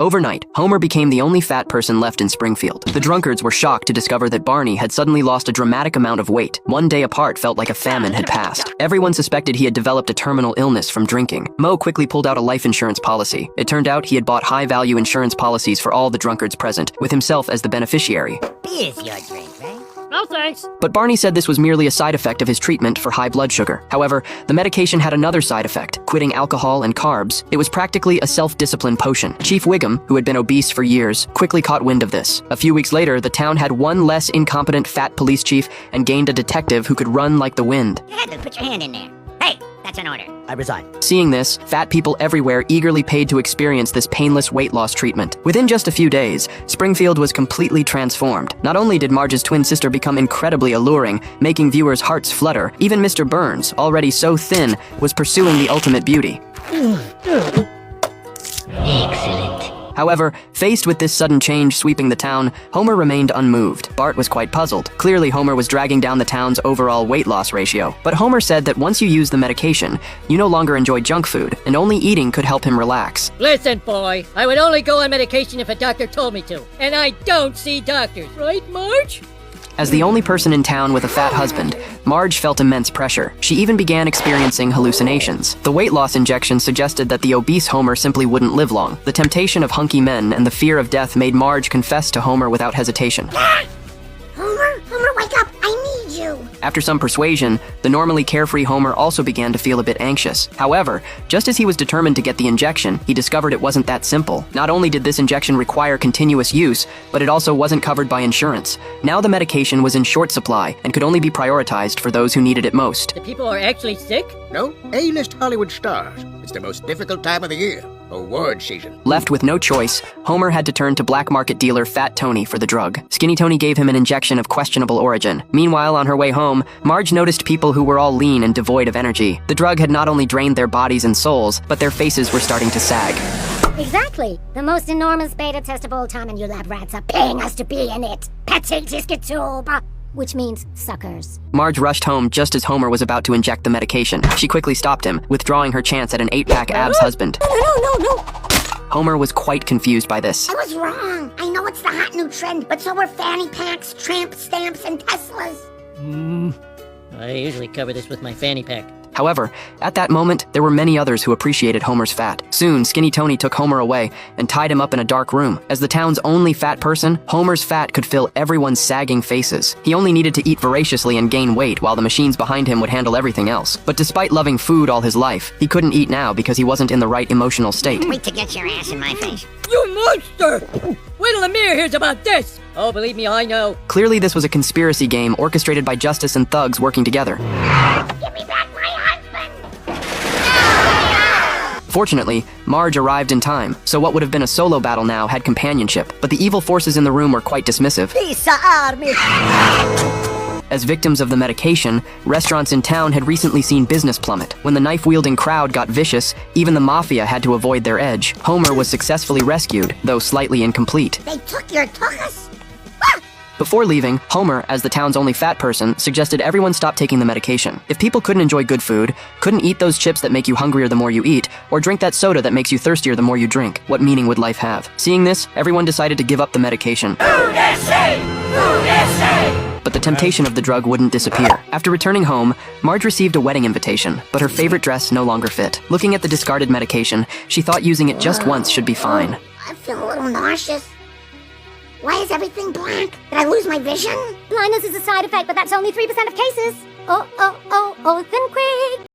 Overnight, Homer became the only fat person left in Springfield. The drunkards were shocked to discover that Barney had suddenly lost a dramatic amount of weight. One day apart felt like a famine had passed. Everyone suspected he had developed a terminal illness from drinking. Mo quickly pulled out a life insurance policy. It turned out he had bought high-value insurance policies for all the drunkards present, with himself as the beneficiary. Beer's your drink, right? No thanks. But Barney said this was merely a side effect of his treatment for high blood sugar. However, the medication had another side effect, quitting alcohol and carbs. It was practically a self-discipline potion. Chief Wiggum, who had been obese for years, quickly caught wind of this. A few weeks later, the town had one less incompetent fat police chief and gained a detective who could run like the wind. Put your hand in there. Hey, that's an order. I resign. Seeing this, fat people everywhere eagerly paid to experience this painless weight loss treatment. Within just a few days, Springfield was completely transformed. Not only did Marge's twin sister become incredibly alluring, making viewers' hearts flutter, even Mr. Burns, already so thin, was pursuing the ultimate beauty. Excellent. However, faced with this sudden change sweeping the town, Homer remained unmoved. Bart was quite puzzled. Clearly, Homer was dragging down the town's overall weight loss ratio. But Homer said that once you use the medication, you no longer enjoy junk food, and only eating could help him relax. Listen, boy, I would only go on medication if a doctor told me to. And I don't see doctors, right, Marge? As the only person in town with a fat husband, Marge felt immense pressure. She even began experiencing hallucinations. The weight loss injection suggested that the obese Homer simply wouldn't live long. The temptation of hunky men and the fear of death made Marge confess to Homer without hesitation. Homer, wake up! I need you! After some persuasion, the normally carefree Homer also began to feel a bit anxious. However, just as he was determined to get the injection, he discovered it wasn't that simple. Not only did this injection require continuous use, but it also wasn't covered by insurance. Now the medication was in short supply and could only be prioritized for those who needed it most. The people are actually sick? No, A-list Hollywood stars. It's the most difficult time of the year. Award season. Left with no choice, Homer had to turn to black market dealer Fat Tony for the drug. Skinny Tony gave him an injection of questionable origin. Meanwhile, on her way home, Marge noticed people who were all lean and devoid of energy. The drug had not only drained their bodies and souls, but their faces were starting to sag. Exactly. The most enormous beta test of all time, and you lab rats are paying us to be in it. Petite which means suckers. Marge rushed home just as Homer was about to inject the medication. She quickly stopped him, withdrawing her chance at an 8-pack abs husband. No. Homer was quite confused by this. I was wrong. I know it's the hot new trend, but so are fanny packs, tramp stamps, and Teslas. I usually cover this with my fanny pack. However, at that moment, there were many others who appreciated Homer's fat. Soon, Skinny Tony took Homer away and tied him up in a dark room. As the town's only fat person, Homer's fat could fill everyone's sagging faces. He only needed to eat voraciously and gain weight, while the machines behind him would handle everything else. But despite loving food all his life, he couldn't eat now because he wasn't in the right emotional state. Wait to get your ass in my face. You monster! Wait till Amir hears about this! Oh, believe me, I know. Clearly, this was a conspiracy game orchestrated by Justice and thugs working together. Give me back my husband! Fortunately, Marge arrived in time, so what would have been a solo battle now had companionship, but the evil forces in the room were quite dismissive. Pizza army! As victims of the medication, restaurants in town had recently seen business plummet. When the knife-wielding crowd got vicious, even the mafia had to avoid their edge. Homer was successfully rescued, though slightly incomplete. They took your tuchus? Before leaving, Homer, as the town's only fat person, suggested everyone stop taking the medication. If people couldn't enjoy good food, couldn't eat those chips that make you hungrier the more you eat, or drink that soda that makes you thirstier the more you drink, what meaning would life have? Seeing this, everyone decided to give up the medication. But the temptation of the drug wouldn't disappear. After returning home, Marge received a wedding invitation, but her favorite dress no longer fit. Looking at the discarded medication, she thought using it just once should be fine. I feel a little nauseous. Why is everything black? Did I lose my vision? Blindness is a side effect, but that's only 3% of cases. Oh, then quick.